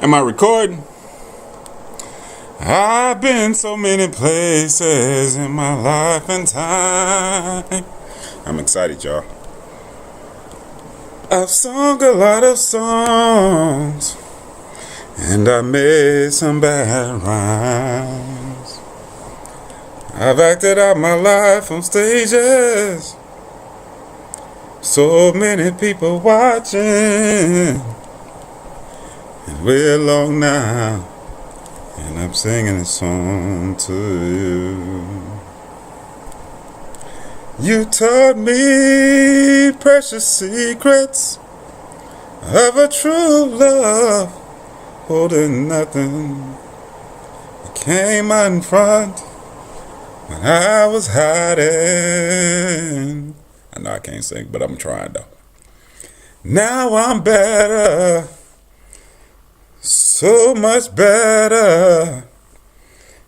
Am I recording? I've been so many places in my life and time. I'm excited, y'all. I've sung a lot of songs, and I made some bad rhymes. I've acted out my life on stages, so many people watching, and we're alone now, and I'm singing a song to you. You taught me precious secrets of a true love, holding nothing. You came out in front when I was hiding. I know I can't sing, but I'm trying though. Now I'm better, so much better.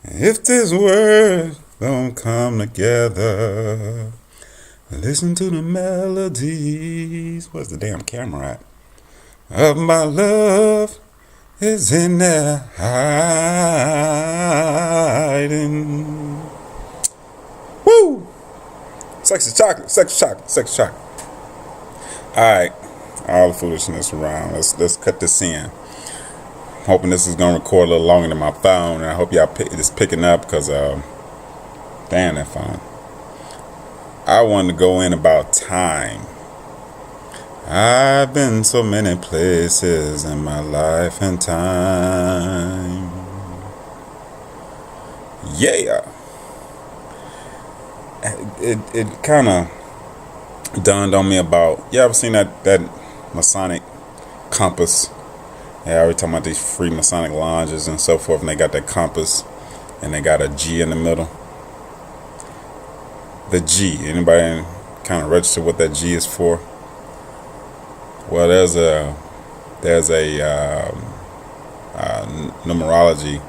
If this word don't come together, listen to the melodies. Where's the damn camera at? Of my love is in there hiding. Woo! Sexy chocolate, sexy chocolate, sexy chocolate. Alright, all the foolishness around. Let's cut this in. Hoping this is gonna record a little longer than my phone, and I hope y'all it's picking up because damn that phone. I wanted to go in about time. I've been so many places in my life and time. Yeah. It kind of dawned on me about, you ever seen that Masonic compass? Yeah, every time about these free Masonic lounges and so forth, and they got that compass, and they got a G in the middle. The G. Anybody kind of register what that G is for? Well, there's a numerology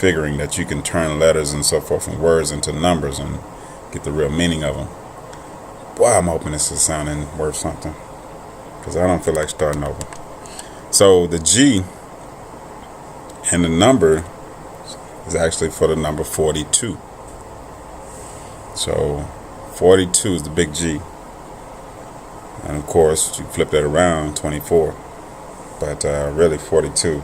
figuring that you can turn letters and so forth and words into numbers and get the real meaning of them. Boy, I'm hoping this is sounding worth something, because I don't feel like starting over. So the G and the number is actually for the number 42. So 42 is the big G. And of course, you flip that around, 24. But really 42.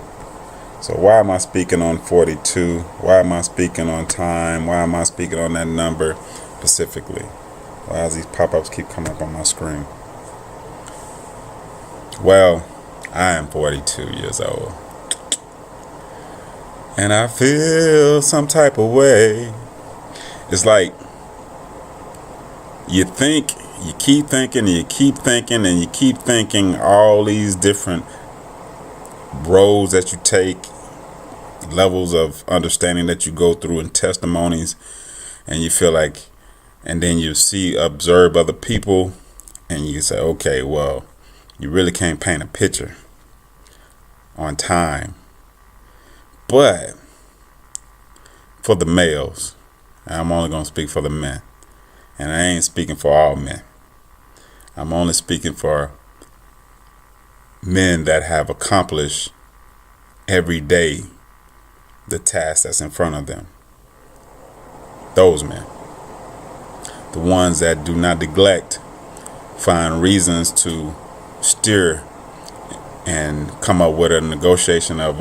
So why am I speaking on 42? Why am I speaking on time? Why am I speaking on that number specifically? Why does these pop-ups keep coming up on my screen? Well, I am 42 years old, and I feel some type of way. It's like you think, you keep thinking, and you keep thinking, and you keep thinking all these different roads that you take, levels of understanding that you go through, and testimonies, and you feel like, and then you observe other people, and you say, okay, well, you really can't paint a picture on time. But for the males, and I'm only going to speak for the men, and I ain't speaking for all men. I'm only speaking for men that have accomplished every day the task that's in front of them. Those men. The ones that do not neglect, find reasons to steer and come up with a negotiation of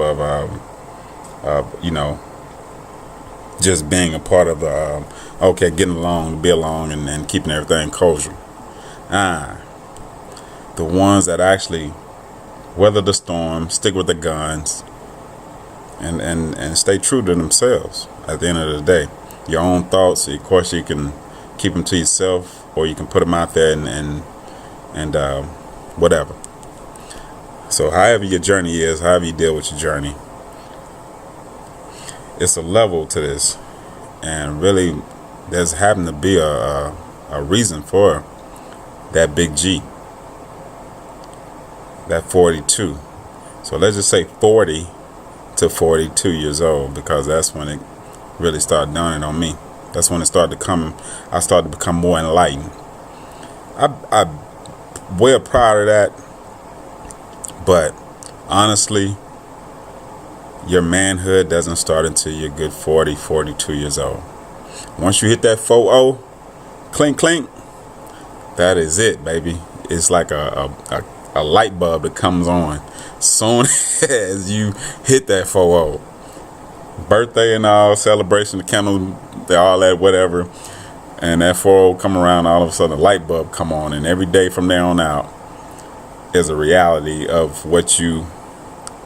just being a part of the getting along, be along, and keeping everything kosher. The ones that actually weather the storm, stick with the guns, and stay true to themselves. At the end of the day, your own thoughts, of course, you can keep them to yourself, or you can put them out there and whatever. So however your journey is, however you deal with your journey, it's a level to this, and really there's having to be a reason for that big G, that 42. So let's just say 40 to 42 years old, because that's when it really started dawning on me. That's when it started to come. I started to become more enlightened. I'm well proud of that, but honestly, your manhood doesn't start until you're good 40, 42 years old. Once you hit that 40, clink, clink, that is it, baby. It's like a light bulb that comes on soon as you hit that 40. Birthday and all, celebration, the candles, all that, whatever. And that 40 come around, all of a sudden a light bulb come on. And every day from there on out is a reality of what you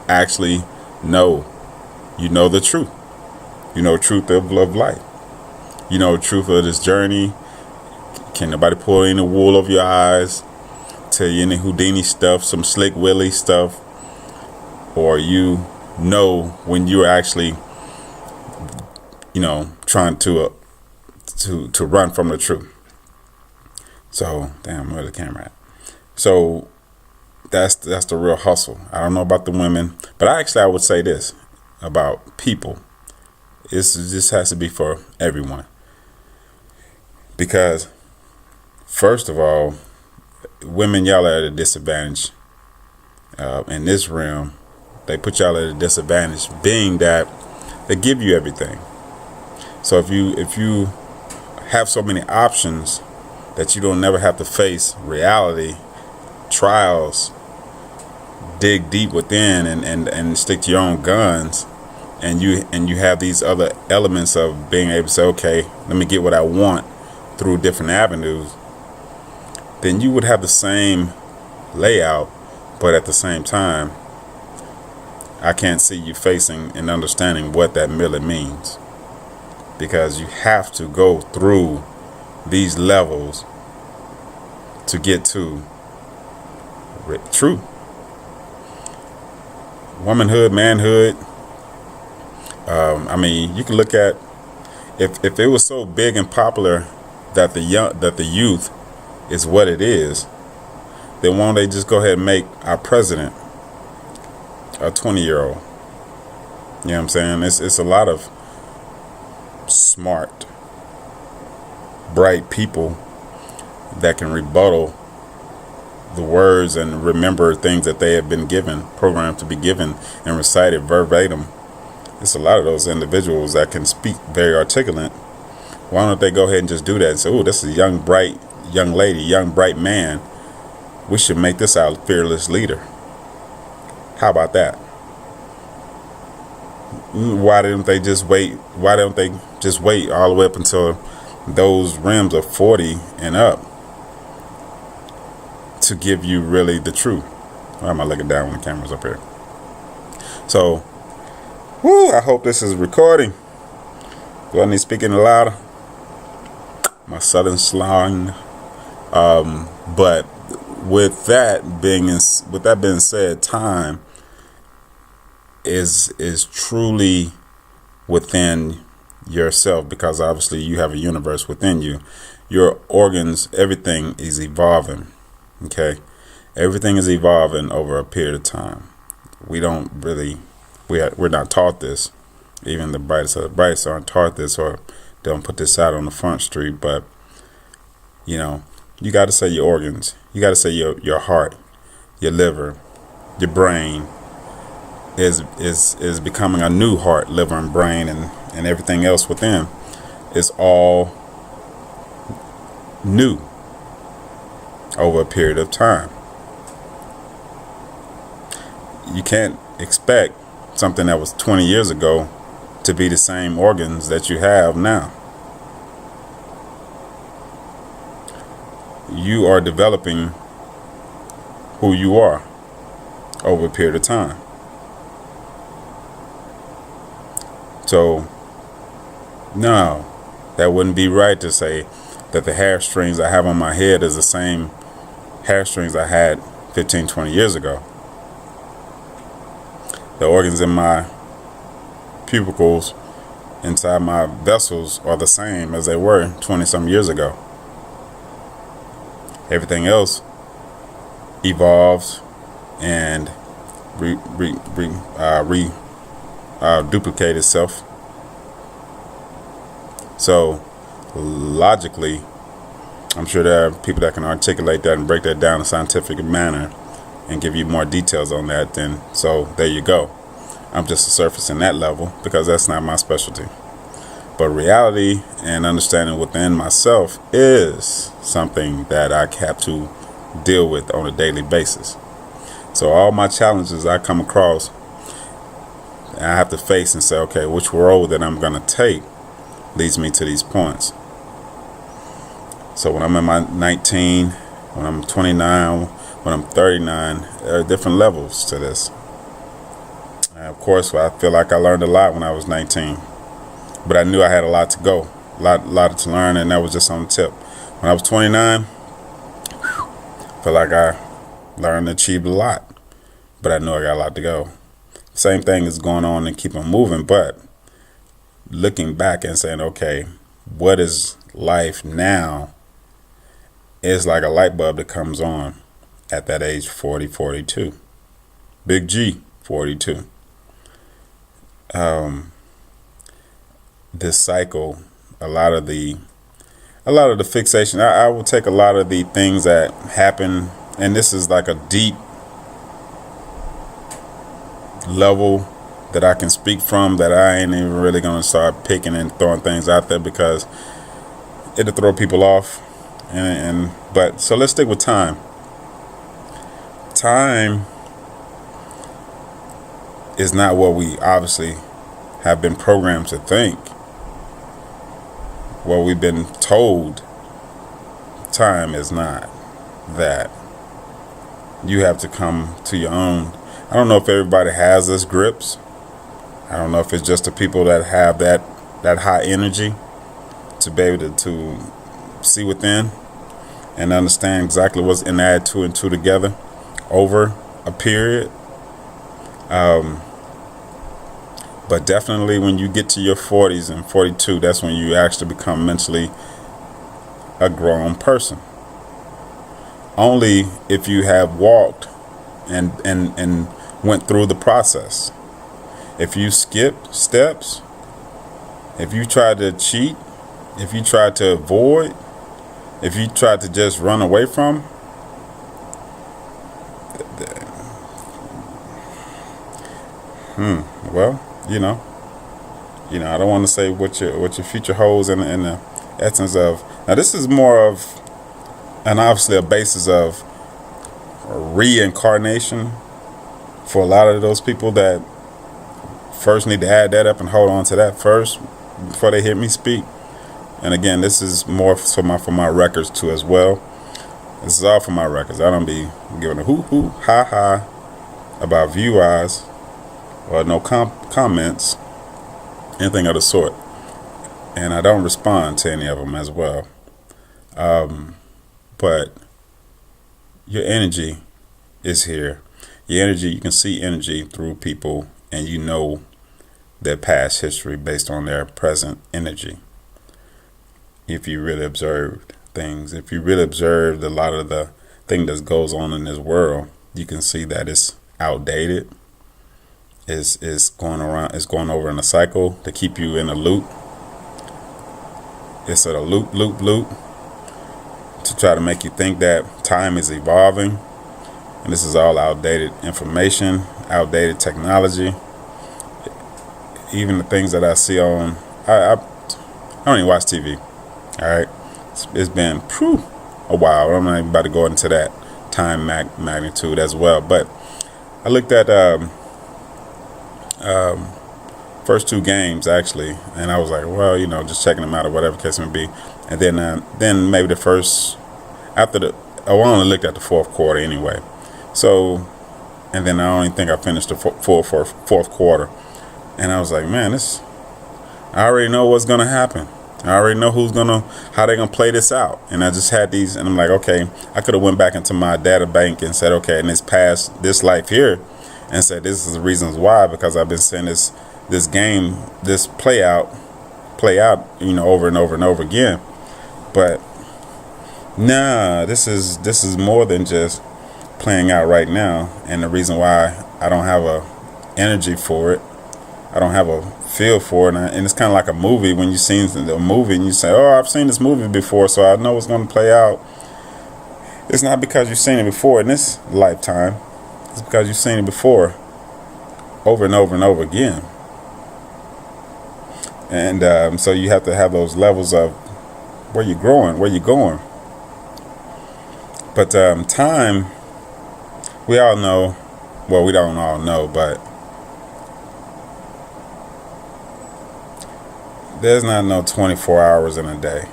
actually know. You know the truth. You know the truth of life. You know the truth of this journey. Can nobody pull any wool over your eyes, tell you any Houdini stuff, some Slick Willie stuff, or you know when you're actually, trying to run from the truth. So, damn, where's the camera at? So that's the real hustle. I don't know about the women, but I would say this about people. This has to be for everyone. Because, first of all, women, y'all are at a disadvantage in this realm. They put y'all at a disadvantage, being that they give you everything. So if you have so many options that you don't never have to face reality, trials, dig deep within and stick to your own guns, and you have these other elements of being able to say, okay, let me get what I want through different avenues, then you would have the same layout, but at the same time, I can't see you facing and understanding what that really means, because you have to go through these levels to get to true womanhood, manhood. You can look at if it was so big and popular that the youth is what it is, then why don't they just go ahead and make our president a 20-year-old? You know what I'm saying? It's a lot of smart, bright people that can rebuttal the words and remember things that they have been given, programmed to be given and recited verbatim. It's a lot of those individuals that can speak very articulate. Why don't they go ahead and just do that and say, oh, this is a young, bright young lady, young, bright man. We should make this our fearless leader. How about that? Why don't they just wait? Why don't they just wait all the way up until those rims are 40 and up to give you really the truth? Why am I looking down when the camera's up here? So, I hope this is recording. Do I need speaking louder? My southern slang. But with that being said, time is truly within yourself, because obviously you have a universe within you. Your organs, everything is evolving. Okay, everything is evolving over a period of time. We're not taught this. Even the brightest of the brightest aren't taught this, or don't put this out on the front street. But you got to say your organs. You got to say your heart, your liver, your brain is becoming a new heart, liver, and brain, and everything else within is all new over a period of time. You can't expect something that was 20 years ago to be the same organs that you have now. You are developing who you are over a period of time. So, no, that wouldn't be right to say that the hair strings I have on my head is the same hair strings I had 15, 20 years ago. The organs in my pupils inside my vessels are the same as they were 20 some years ago. Everything else evolves and duplicate itself. So logically, I'm sure there are people that can articulate that and break that down in a scientific manner and give you more details on that. Then so there you go. I'm just surfacing that level because that's not my specialty. But reality and understanding within myself is something that I have to deal with on a daily basis. So all my challenges I come across, I have to face and say, okay, which road that I'm going to take leads me to these points. So when I'm in my 19, when I'm 29, when I'm 39, there are different levels to this. And of course, I feel like I learned a lot when I was 19, but I knew I had a lot to go, a lot to learn, and that was just on the tip. When I was 29, I feel like I learned and achieved a lot, but I knew I got a lot to go. Same thing is going on and keep on moving, but looking back and saying, okay, what is life now? Is like a light bulb that comes on at that age 40, 42. Big G, 42. This cycle, a lot of the fixation, I will take a lot of the things that happen, and this is like a deep level that I can speak from, that I ain't even really gonna start picking and throwing things out there because it'll throw people off. But so let's stick with time. Time is not what we obviously have been programmed to think. What we've been told, time is not that. You have to come to your own. I don't know if everybody has this grips. I don't know if it's just the people that have that high energy to be able to see within and understand exactly what's in, add two and two together over a period. But definitely when you get to your 40s and 42, that's when you actually become mentally a grown person. Only if you have walked and went through the process. If you skipped steps, if you tried to cheat, if you tried to avoid, if you tried to just run away from, well, you know, I don't want to say what your future holds in the essence of. Now, this is more of, and obviously a basis of reincarnation for a lot of those people that first need to add that up and hold on to that first before they hear me speak. And again, this is more for my records too as well. This is all for my records. I don't be giving a hoo-hoo, ha-ha about view-wise or no comments, anything of the sort. And I don't respond to any of them as well. But your energy is here. Your energy, you can see energy through people, and you know their past history based on their present energy. If you really observed things, if you really observed a lot of the thing that goes on in this world, you can see that it's outdated. It's going around. It's going over in a cycle to keep you in a loop. It's a loop to try to make you think that time is evolving, and this is all outdated information, outdated technology. Even the things that I see on, I don't even watch TV. All right, it's been a while. I'm not even about to go into that time magnitude as well. But I looked at first two games actually, and I was like, well, just checking them out or whatever the case may be. And then maybe the first I only looked at the fourth quarter anyway. So, and then I only think I finished the full fourth quarter, and I was like, man, I already know what's gonna happen. I already know how they're gonna play this out. And I just had these, and I'm like, okay, I could have went back into my data bank and said, okay, in this life here, and said this is the reasons why, because I've been seeing this game, this play out, over and over and over again. But nah, this is more than just playing out right now. And the reason why I don't have a energy for it, I don't have a feel for it, and it's kind of like a movie. When you've seen a movie and you say, oh, I've seen this movie before, so I know it's going to play out. It's not because you've seen it before in this lifetime. It's because you've seen it before, over and over and over again. And so you have to have those levels of where you're growing, where you're going. But time, we all know, well, we don't all know, but there's not no 24 hours in a day.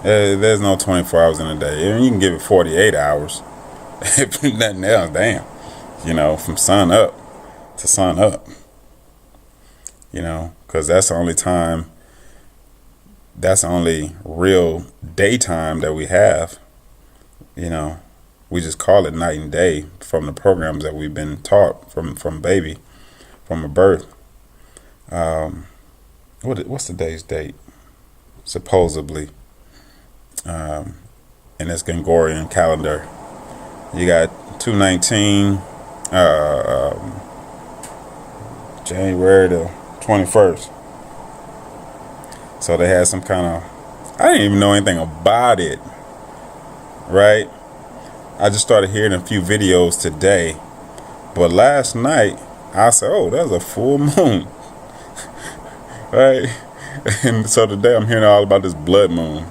There's no 24 hours in a day. You can give it 48 hours. If nothing else, damn. You know, from sun up to sun up. You know, because that's the only time, that's the only real daytime that we have. You know, we just call it night and day from the programs that we've been taught from baby, from a birth. What's today's date? Supposedly, in this Gregorian calendar, you got 219, January the 21st. So they had some kind of, I didn't even know anything about it, right? I just started hearing a few videos today, but last night I said, oh, that's a full moon. Right? And so today I'm hearing all about this blood moon.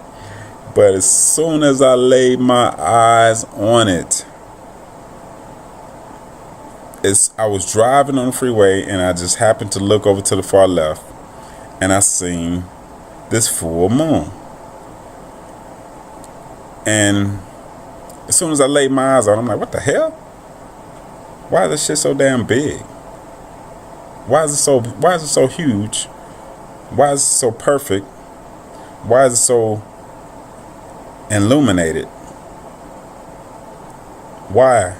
But as soon as I laid my eyes on it, I was driving on the freeway and I just happened to look over to the far left and I seen this full moon. And as soon as I laid my eyes on it, I'm like, what the hell? Why is this shit so damn big? Why is it so huge? Why is it so perfect? Why is it so illuminated? Why?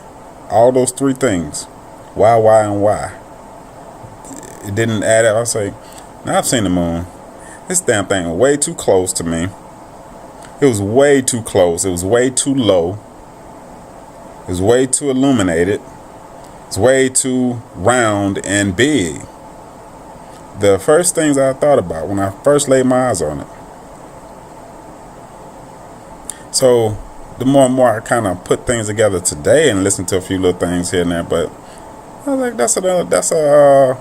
All those three things. Why, and why? It didn't add up. I say, now I've seen the moon. This damn thing was way too close to me. It was way too close. It was way too low. It was way too illuminated. It's way too round and big. The first things I thought about when I first laid my eyes on it. So the more and more I kind of put things together today and listen to a few little things here and there, but I was like, that's a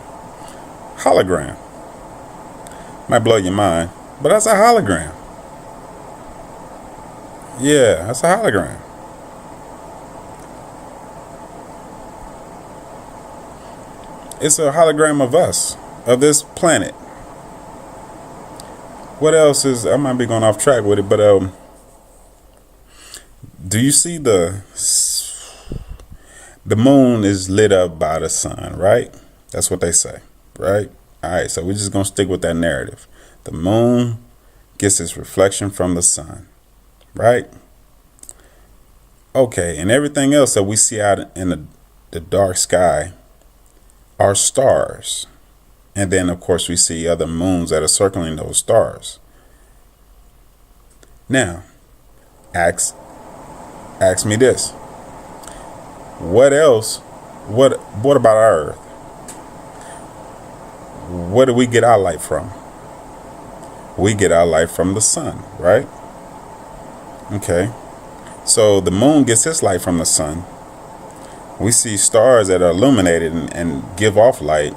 hologram. Might blow your mind, but that's a hologram. Yeah, that's a hologram. It's a hologram of us, of this planet. What else is, I might be going off track with it, but do you see the moon is lit up by the sun, right? That's what they say, right? All right, so we're just going to stick with that narrative. The moon gets its reflection from the sun, right? Okay, and everything else that we see out in the dark sky are stars. And then, of course, we see other moons that are circling those stars. Now, ask me this. What else? What about our Earth? Where do we get our light from? We get our light from the sun, right? Okay. So the moon gets its light from the sun. We see stars that are illuminated and give off light.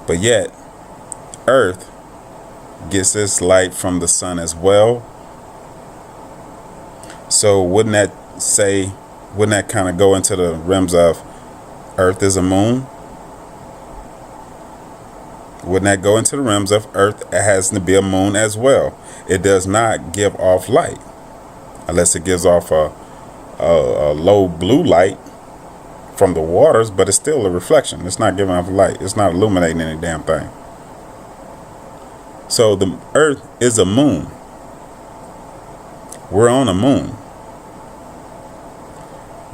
But yet, Earth gets its light from the sun as well. So wouldn't that kind of go into the realms of Earth is a moon? Wouldn't that go into the realms of Earth has to be a moon as well? It does not give off light unless it gives off a low blue light from the waters, but it's still a reflection. It's not giving off light. It's not illuminating any damn thing. So the Earth is a moon. We're on a moon.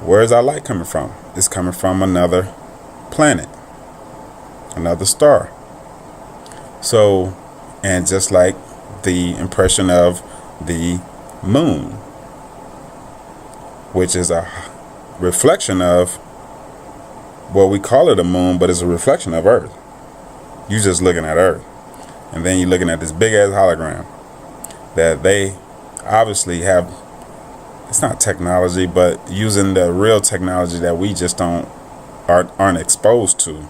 Where's our light coming from? It's coming from another planet, another star. So, and just like the impression of the moon, which is a reflection of, well, we call it a moon, but it's a reflection of Earth. You just looking at Earth. And then you're looking at this big ass hologram that they obviously have it's not technology, but using the real technology that we just aren't exposed to,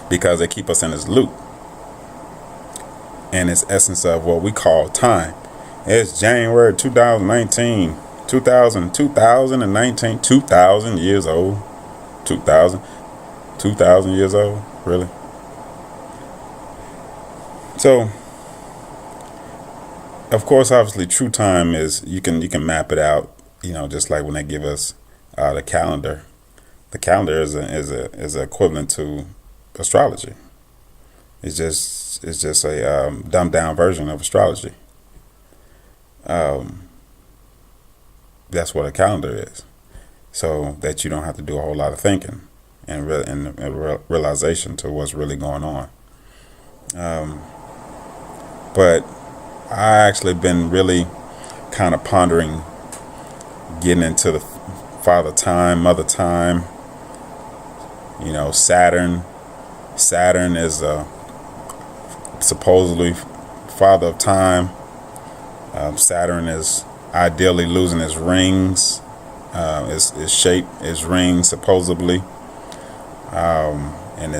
because they keep us in this loop. And it's essence of what we call time. It's January 2019, 2019, 2,000 years old. 2,000 years old, really. So, of course, obviously, true time is you can map it out. Just like when they give us the calendar. The calendar is a equivalent to astrology. It's just a dumbed down version of astrology. That's what a calendar is, so that you don't have to do a whole lot of thinking and realization to what's really going on. But I actually been really kind of pondering getting into the father time, mother time. Saturn. Saturn is supposedly father of time. Saturn is ideally losing his rings, his shape, his rings supposedly, and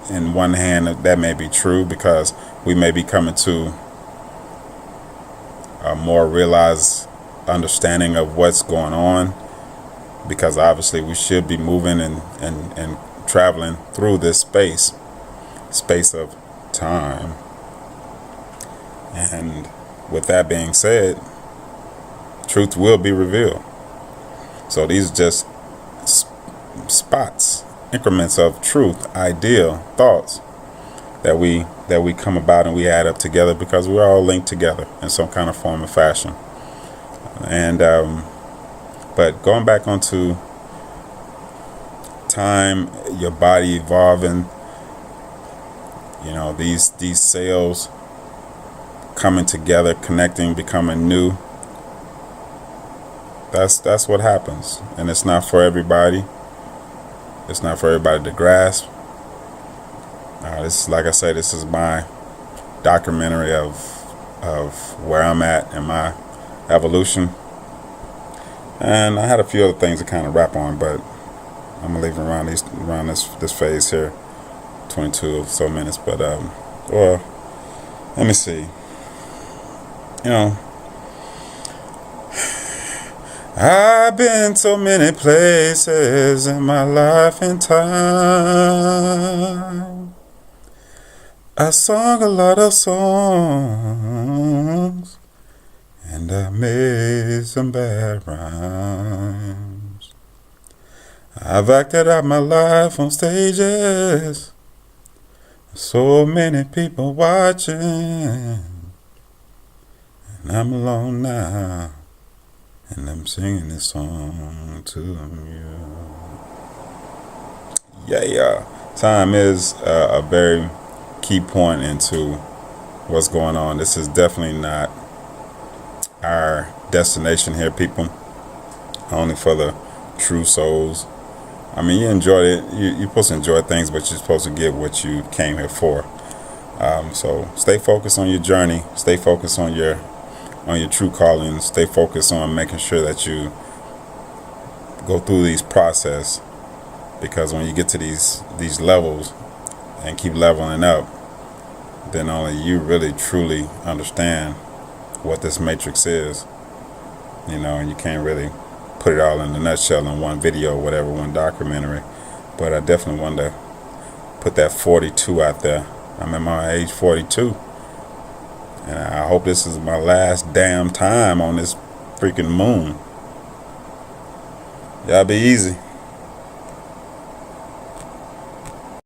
in one hand that may be true, because we may be coming to a more realized understanding of what's going on, because obviously we should be moving and traveling through this space of time. And with that being said, truth will be revealed. So these are just spots, increments of truth, ideal thoughts that we come about and we add up together, because we're all linked together in some kind of form or fashion. And but going back onto time, your body evolving, these cells coming together, connecting, becoming new. That's what happens, and it's not for everybody. It's not for everybody to grasp. This, like I say, this is my documentary of where I'm at in my evolution, and I had a few other things to kind of wrap on, but I'm gonna leave around this phase here, 22 or so minutes. But well, let me see. I've been so many places in my life and time. I sung a lot of songs, and I made some bad rhymes. I've acted out my life on stages, so many people watching, and I'm alone now, and I'm singing this song to you. Yeah. Time is a very key point into what's going on. This is definitely not our destination here, people. Only for the true souls. I mean, you enjoyed it. You're supposed to enjoy things, but you're supposed to get what you came here for. So stay focused on your journey. Stay focused on your true calling. Stay focused on making sure that you go through these process, because when you get to these levels and keep leveling up, then only you really truly understand what this matrix is, and you can't really put it all in a nutshell in one video or whatever, one documentary. But I definitely wanted to put that 42 out there. I'm at my age 42, and I hope this is my last damn time on this freaking moon. Y'all be easy.